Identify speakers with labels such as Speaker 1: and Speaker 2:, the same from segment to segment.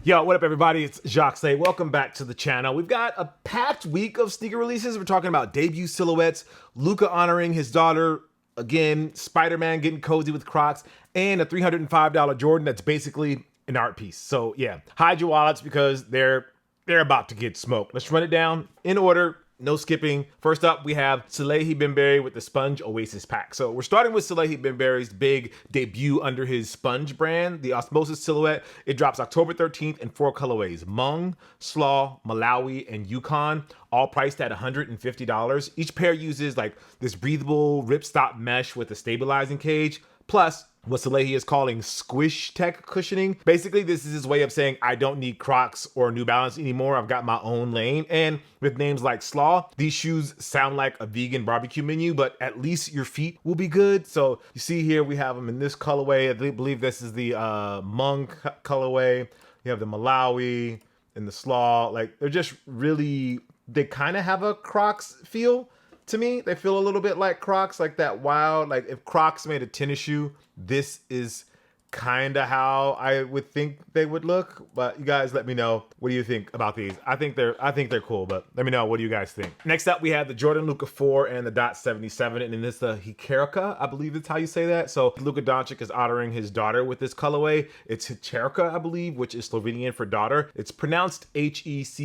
Speaker 1: Yo, what up everybody? It's Jacques Slade. Welcome back to the channel. We've got a packed week of sneaker releases. We're talking about debut silhouettes, Luca honoring his daughter, again, Spider-Man getting cozy with Crocs, and a $305 Jordan that's basically an art piece. So yeah, hide your wallets because they're about to get smoked. Let's run it down in order. No skipping. First up, we have Salehe Bembury with the Sponge Oasis pack. So we're starting with Salehe Bembury's big debut under his Sponge brand, the Osmosis silhouette. It drops October 13th in 4 colorways: Hmong, Slaw, Malawi, and Yukon, all priced at $150. Each pair uses like this breathable ripstop mesh with a stabilizing cage, plus what Salehe is calling squish tech cushioning. Basically, this is his way of saying, I don't need Crocs or New Balance anymore. I've got my own lane. And with names like Slaw, these shoes sound like a vegan barbecue menu, but at least your feet will be good. So you see here, we have them in this colorway. I believe this is the Hmong colorway. You have the Malawi and the Slaw. Like, they're just really, they kind of have a Crocs feel. To me, they feel a little bit like Crocs, like that wild, like if Crocs made a tennis shoe, this is kind of how I would think they would look. But you guys let me know, what do you think about these? I think they're cool, but let me know, what do you guys think? Next up, we have the Jordan Luca 4 and the Dot 77, and then this the Hikerka, I believe that's how you say that. So Luca Dončić is honoring his daughter with this colorway. It's Hikerka, I believe, which is Slovenian for daughter. It's pronounced Hecherka,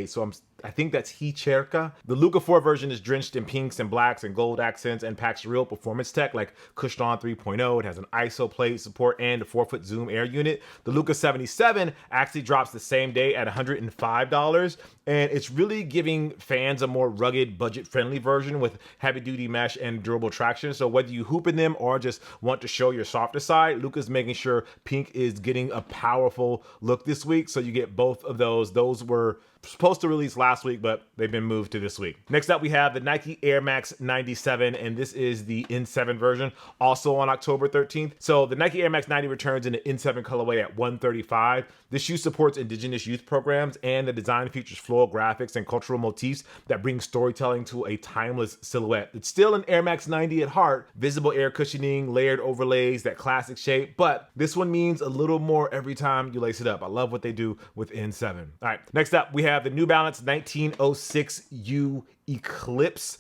Speaker 1: so I think that's Hikerka. The Luca 4 version is drenched in pinks and blacks and gold accents and packs real performance tech like Cushed On 3.0. It has an ISO plate support and a 4-foot zoom air unit. The Luca 77 actually drops the same day at $105, and it's really giving fans a more rugged, budget-friendly version with heavy-duty mesh and durable traction. So whether you hoop in them or just want to show your softer side, Luca's making sure pink is getting a powerful look this week. So you get both of those. Those were supposed to release last week, but they've been moved to this week. Next up, we have the Nike Air Max 97, and this is the N7 version, also on October 13th. So the Nike Air Max 90 returns in the N7 colorway at $135. This shoe supports indigenous youth programs, and the design features floral graphics and cultural motifs that bring storytelling to a timeless silhouette. It's still an Air Max 90 at heart, visible air cushioning, layered overlays, that classic shape, but this one means a little more every time you lace it up. I love what they do with N7. All right, next up, we have the New Balance 1906U Eclipse.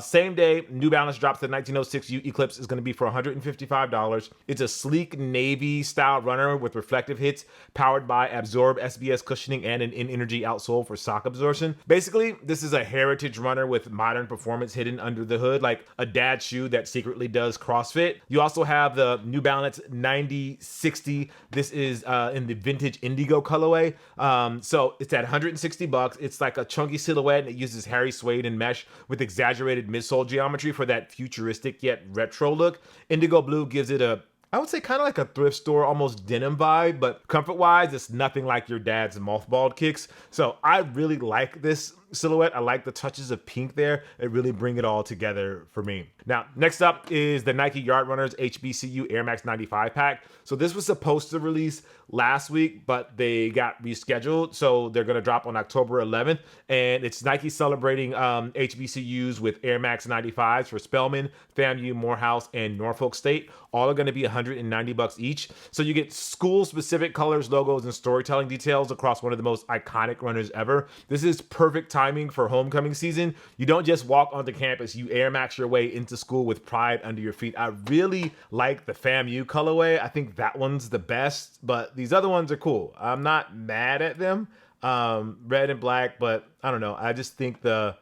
Speaker 1: Same day, New Balance drops the 1906U Eclipse. Is going to be for $155. It's a sleek navy style runner with reflective hits, powered by Absorb SBS cushioning and an in-energy outsole for sock absorption. Basically, this is a heritage runner with modern performance hidden under the hood, like a dad shoe that secretly does CrossFit. You also have the New Balance 9060. This is in the vintage indigo colorway. So it's at $160. It's like a chunky silhouette, and it uses Harry Suede and mesh with exaggerated midsole geometry for that futuristic yet retro look. Indigo blue gives it a, I would say, kind of like a thrift store, almost denim vibe, but comfort-wise, it's nothing like your dad's mothballed kicks. So I really like this silhouette. I like the touches of pink there. It really bring it all together for me. Now, next up is the Nike Yard Runners HBCU Air Max 95 pack. So this was supposed to release last week, but they got rescheduled. So they're going to drop on October 11th. And it's Nike celebrating HBCUs with Air Max 95s for Spelman, FAMU, Morehouse, and Norfolk State. All are going to be $190 each. So you get school-specific colors, logos, and storytelling details across one of the most iconic runners ever. This is perfect timing for homecoming season. You don't just walk onto campus, you Air Max your way into school with pride under your feet. I really like the FAMU colorway. I think that one's the best, but these other ones are cool. I'm not mad at them. Red and black, but I don't know. I just think the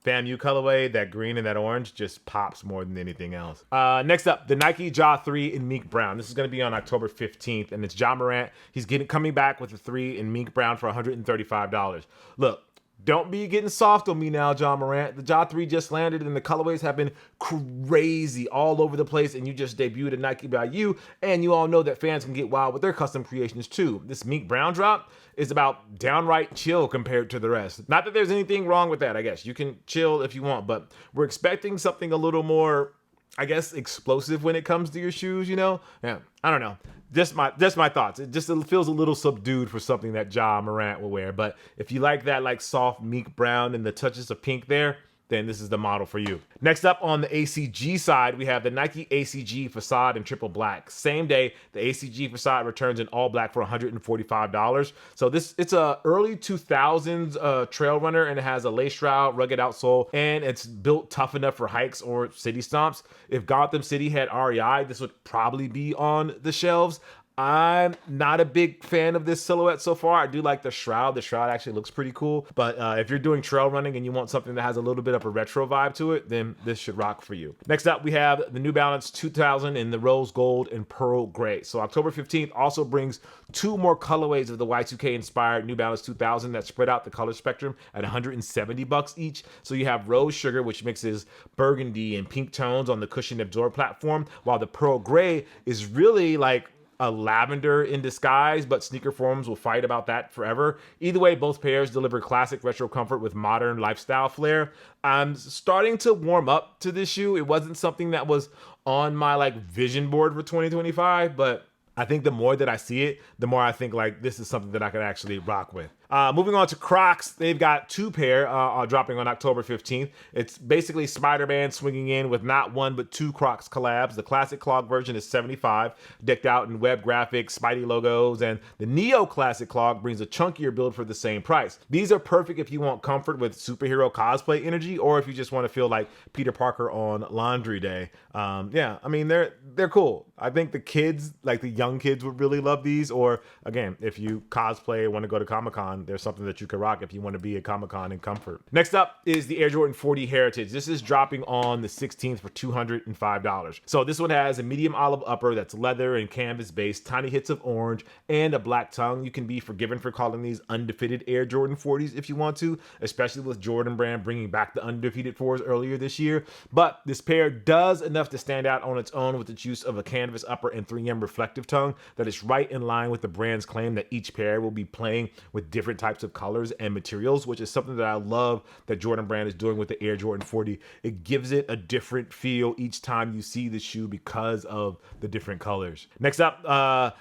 Speaker 1: FAMU colorway, that green and that orange, just pops more than anything else. Next up, the Nike Ja 3 in Meek Brown. This is going to be on October 15th, and it's Ja Morant. He's coming back with the 3 in Meek Brown for $135. Look, don't be getting soft on me now, Ja Morant. The Ja 3 just landed, and the colorways have been crazy all over the place, and you just debuted a Nike by you, and you all know that fans can get wild with their custom creations too. This Meek Brown drop is about downright chill compared to the rest. Not that there's anything wrong with that, I guess. You can chill if you want, but we're expecting something a little more, I guess, explosive when it comes to your shoes, you know? Yeah, I don't know. Just my thoughts. It just feels a little subdued for something that Ja Morant will wear. But if you like that like soft Meek Brown and the touches of pink there, then this is the model for you. Next up on the ACG side, we have the Nike ACG Facade in triple black. Same day, the ACG Facade returns in all black for $145. So it's a early 2000s trail runner, and it has a lace shroud, rugged outsole, and it's built tough enough for hikes or city stomps. If Gotham City had REI, this would probably be on the shelves. I'm not a big fan of this silhouette so far. I do like the shroud. The shroud actually looks pretty cool. But if you're doing trail running and you want something that has a little bit of a retro vibe to it, then this should rock for you. Next up, we have the New Balance 2000 in the rose gold and pearl gray. So October 15th also brings 2 more colorways of the Y2K inspired New Balance 2000 that spread out the color spectrum at $170 each. So you have rose sugar, which mixes burgundy and pink tones on the cushion absorb platform, while the pearl gray is really like a lavender in disguise, but sneaker forums will fight about that forever. Either way, both pairs deliver classic retro comfort with modern lifestyle flair. I'm starting to warm up to this shoe. It wasn't something that was on my like vision board for 2025, but I think the more that I see it, the more I think like this is something that I could actually rock with. Moving on to Crocs, they've got 2 pair dropping on October 15th. It's basically Spider-Man swinging in with not 1 but 2 Crocs collabs. The classic clog version is $75, decked out in web graphics, Spidey logos, and the Neo Classic clog brings a chunkier build for the same price. These are perfect if you want comfort with superhero cosplay energy, or if you just want to feel like Peter Parker on laundry day. Yeah, I mean they're cool. I think the kids, like the young kids, would really love these. Or again, if you cosplay and want to go to Comic-Con, there's something that you could rock if you want to be at Comic-Con in comfort. Next up is the Air Jordan 40 Heritage. This is dropping on the 16th for $205. So this one has a medium olive upper that's leather and canvas based, tiny hits of orange, and a black tongue. You can be forgiven for calling these undefeated Air Jordan 40s if you want to, especially with Jordan Brand bringing back the undefeated 4s earlier this year. But this pair does enough to stand out on its own with its use of a canvas upper and 3M reflective tongue that is right in line with the brand's claim that each pair will be playing with different types of colors and materials, which is something that I love that Jordan Brand is doing with the Air Jordan 40. It gives it a different feel each time you see the shoe because of the different colors. Next up,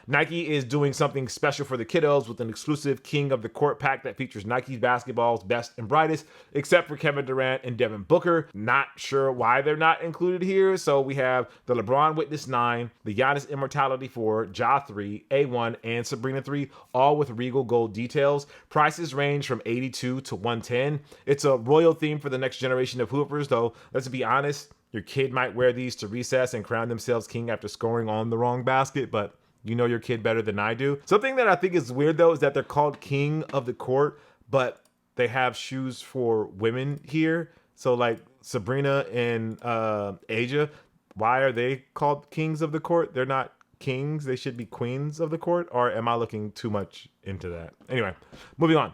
Speaker 1: Nike is doing something special for the kiddos with an exclusive King of the Court pack that features Nike's basketball's best and brightest, except for Kevin Durant and Devin Booker. Not sure why they're not included here. So we have the LeBron Witness 9, the Giannis Immortality 4, Ja 3, A1, and Sabrina 3, all with regal gold details. Prices range from $82 to $110. It's a royal theme for the next generation of hoopers, though let's be honest, your kid might wear these to recess and crown themselves king after scoring on the wrong basket, but you know your kid better than I do. Something that I think is weird, though, is that they're called King of the Court, but they have shoes for women here. So like Sabrina and Asia, why are they called Kings of the Court? They're not kings. They should be queens of the court. Or am I looking too much into that? Anyway, moving on.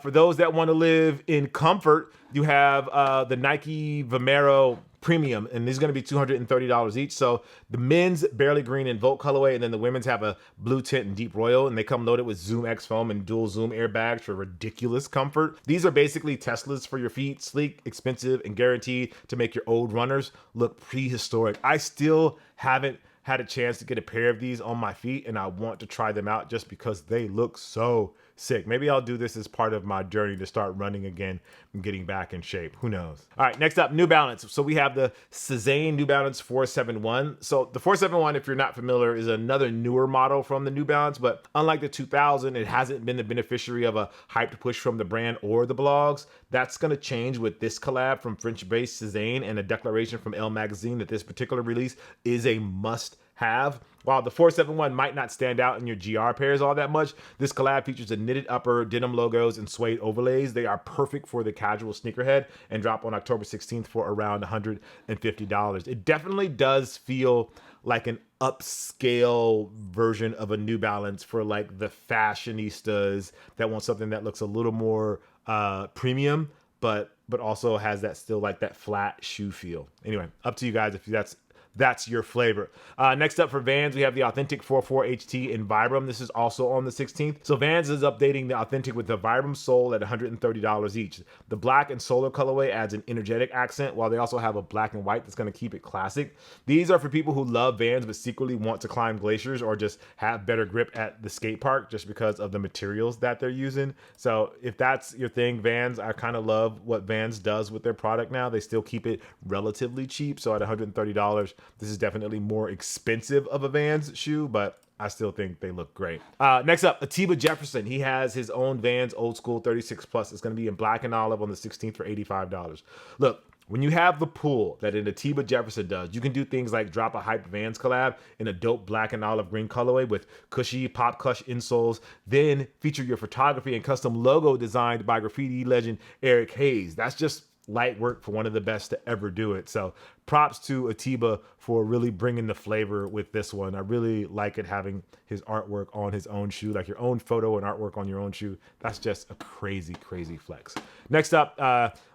Speaker 1: For those that want to live in comfort, you have the Nike Vomeros Premium, and these are going to be $230 each. So the men's barely green and Volt colorway, and then the women's have a blue tint and deep royal, and they come loaded with Zoom X foam and dual zoom airbags for ridiculous comfort. These are basically Teslas for your feet, sleek, expensive, and guaranteed to make your old runners look prehistoric. I still haven't had a chance to get a pair of these on my feet, and I want to try them out just because they look so sick. Maybe I'll do this as part of my journey to start running again and getting back in shape. Who knows? All right, next up, New Balance. So we have the Sézane New Balance 471. So the 471, if you're not familiar, is another newer model from the New Balance, but unlike the 2000, it hasn't been the beneficiary of a hyped push from the brand or the blogs. That's going to change with this collab from French-based Sézane and a declaration from Elle magazine that this particular release is a must-have. While the 471 might not stand out in your GR pairs all that much, this collab features a knitted upper, denim logos, and suede overlays. They are perfect for the casual sneakerhead and drop on October 16th for around $150. It definitely does feel like an upscale version of a New Balance for like the fashionistas that want something that looks a little more premium, but also has that still like that flat shoe feel. Anyway, up to you guys if that's that's your flavor. Next up for Vans, we have the Authentic 44 HT in Vibram. This is also on the 16th. So Vans is updating the Authentic with the Vibram sole at $130 each. The black and solar colorway adds an energetic accent, while they also have a black and white that's going to keep it classic. These are for people who love Vans but secretly want to climb glaciers or just have better grip at the skate park just because of the materials that they're using. So if that's your thing, Vans, I kind of love what Vans does with their product now. They still keep it relatively cheap. So at $130, this is definitely more expensive of a Vans shoe, but I still think they look great. Next up, Atiba Jefferson. He has his own Vans Old School 36 Plus. It's going to be in black and olive on the 16th for $85. Look, when you have the pull that an Atiba Jefferson does, you can do things like drop a hype Vans collab in a dope black and olive green colorway with cushy pop cush insoles, then feature your photography and custom logo designed by graffiti legend Eric Hayes. That's just light work for one of the best to ever do it. So props to Atiba for really bringing the flavor with this one. I really like it having his artwork on his own shoe, like your own photo and artwork on your own shoe. That's just a crazy, crazy flex. Next up,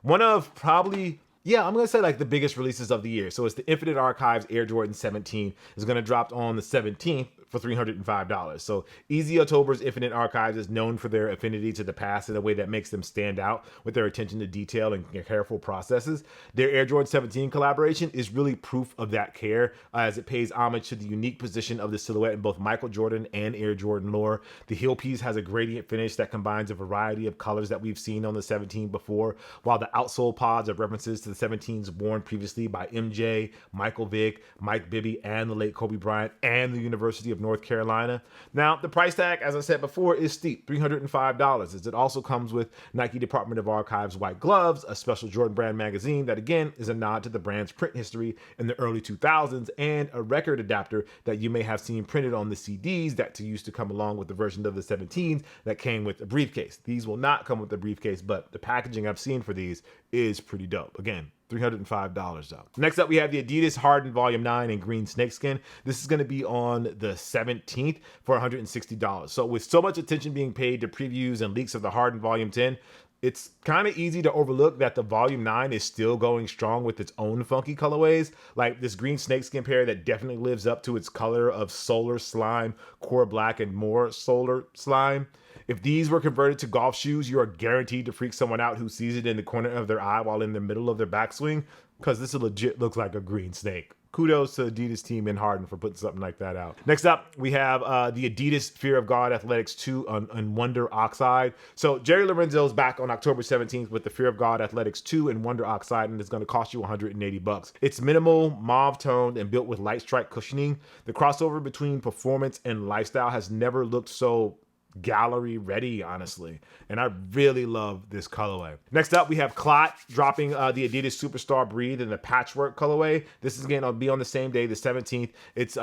Speaker 1: one of probably, I'm going to say like the biggest releases of the year. So it's the Infinite Archives Air Jordan 17. It's going to drop on the 17th for $305. So Easy October's Infinite Archives is known for their affinity to the past in a way that makes them stand out with their attention to detail and careful processes. Their Air Jordan 17 collaboration is really proof of that care, as it pays homage to the unique position of the silhouette in both Michael Jordan and Air Jordan lore. The heel piece has a gradient finish that combines a variety of colors that we've seen on the 17 before, while the outsole pods are references to the 17s worn previously by MJ, Michael Vick, Mike Bibby, and the late Kobe Bryant, and the University of North Carolina. Now, the price tag, as I said before, is steep, $305, as it also comes with Nike Department of Archives white gloves, a special Jordan Brand magazine that, again, is a nod to the brand's print history in the early 2000s, and a record adapter that you may have seen printed on the CDs that used to come along with the version of the 17s that came with a briefcase. These will not come with a briefcase, but the packaging I've seen for these is pretty dope. Again, $305 though. Next up, we have the Adidas Harden Volume 9 in green snakeskin. This is going to be on the 17th for $160. So with so much attention being paid to previews and leaks of the Harden Volume 10, it's kind of easy to overlook that the Volume 9 is still going strong with its own funky colorways, like this green snakeskin pair that definitely lives up to its color of solar slime, core black, and more solar slime. If these were converted to golf shoes, you are guaranteed to freak someone out who sees it in the corner of their eye while in the middle of their backswing, because this legit looks like a green snake. Kudos to Adidas team in Harden for putting something like that out. Next up, we have the Adidas Fear of God Athletics 2 on Wonder Oxide. So Jerry Lorenzo's back on October 17th with the Fear of God Athletics 2 in Wonder Oxide, and it's going to cost you $180. It's minimal, mauve-toned, and built with light strike cushioning. The crossover between performance and lifestyle has never looked so gallery ready, honestly, and I really love this colorway. Next up, we have Clot dropping the Adidas Superstar Breathe in the patchwork colorway. This is going to be on the same day, the 17th. It's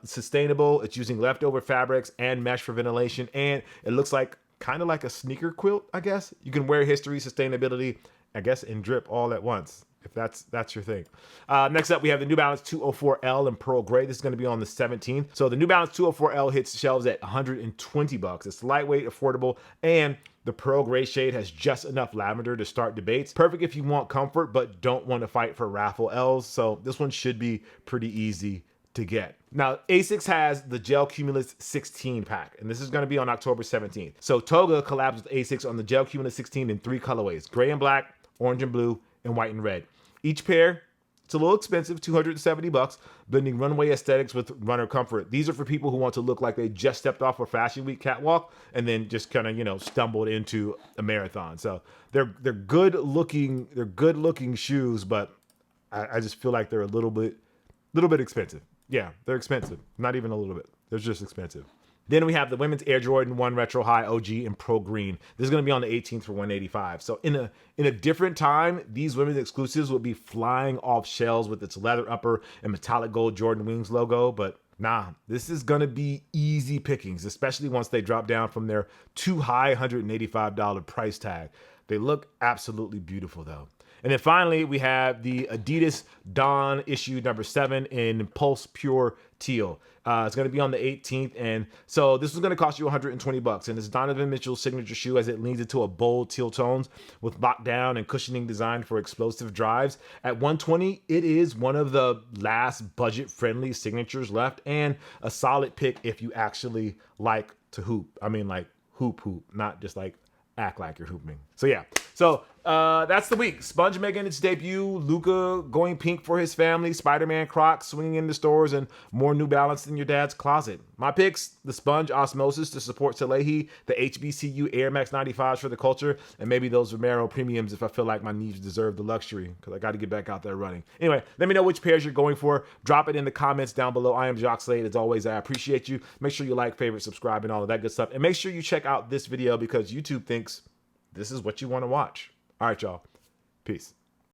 Speaker 1: sustainable. It's using leftover fabrics and mesh for ventilation, and it looks like kind of like a sneaker quilt, I guess. You can wear history, sustainability, I guess, and drip all at once, if that's your thing. Next up, we have the New Balance 204L in pearl gray. This is going to be on the 17th. So the New Balance 204L hits shelves at $120. It's lightweight, affordable, and the pearl gray shade has just enough lavender to start debates. Perfect if you want comfort but don't want to fight for raffle L's. So this one should be pretty easy to get. Now, ASICS has the Gel Cumulus 16 pack, and this is going to be on October 17th. So Toga collabs with ASICS on the Gel Cumulus 16 in 3 colorways: gray and black, orange and blue, and white and red. Each pair, it's a little expensive, $270, blending runway aesthetics with runner comfort. These are for people who want to look like they just stepped off a Fashion Week catwalk and then just kind of, stumbled into a marathon. So they're good looking shoes, but I just feel like they're a little bit expensive. Yeah, they're expensive. Not even a little bit. They're just expensive. Then we have the women's Air Jordan 1 Retro High OG in Pro Green. This is going to be on the 18th for $185. So in a different time, these women's exclusives would be flying off shelves with its leather upper and metallic gold Jordan Wings logo. But nah, this is going to be easy pickings, especially once they drop down from their too high $185 price tag. They look absolutely beautiful though. And then finally, we have the Adidas Dawn issue number 7 in Pulse Pure Teal. It's going to be on the 18th, and so this is going to cost you $120. And it's Donovan Mitchell's signature shoe as it leans into a bold teal tones with lockdown and cushioning design for explosive drives. At $120, it is one of the last budget-friendly signatures left, and a solid pick if you actually like to hoop. I mean, like hoop, not just like act like you're hooping. So yeah. So that's the week. Sponge making its debut, Luca going pink for his family, Spider-Man Crocs swinging into stores, and more New Balance in your dad's closet. My picks, the Sponge Osmosis to support Salehe, the HBCU Air Max 95s for the culture, and maybe those Vomeros premiums if I feel like my knees deserve the luxury, because I got to get back out there running. Anyway, let me know which pairs you're going for. Drop it in the comments down below. I am Jacques Slade. As always, I appreciate you. Make sure you like, favorite, subscribe, and all of that good stuff. And make sure you check out this video because YouTube thinks this is what you want to watch. All right, y'all. Peace.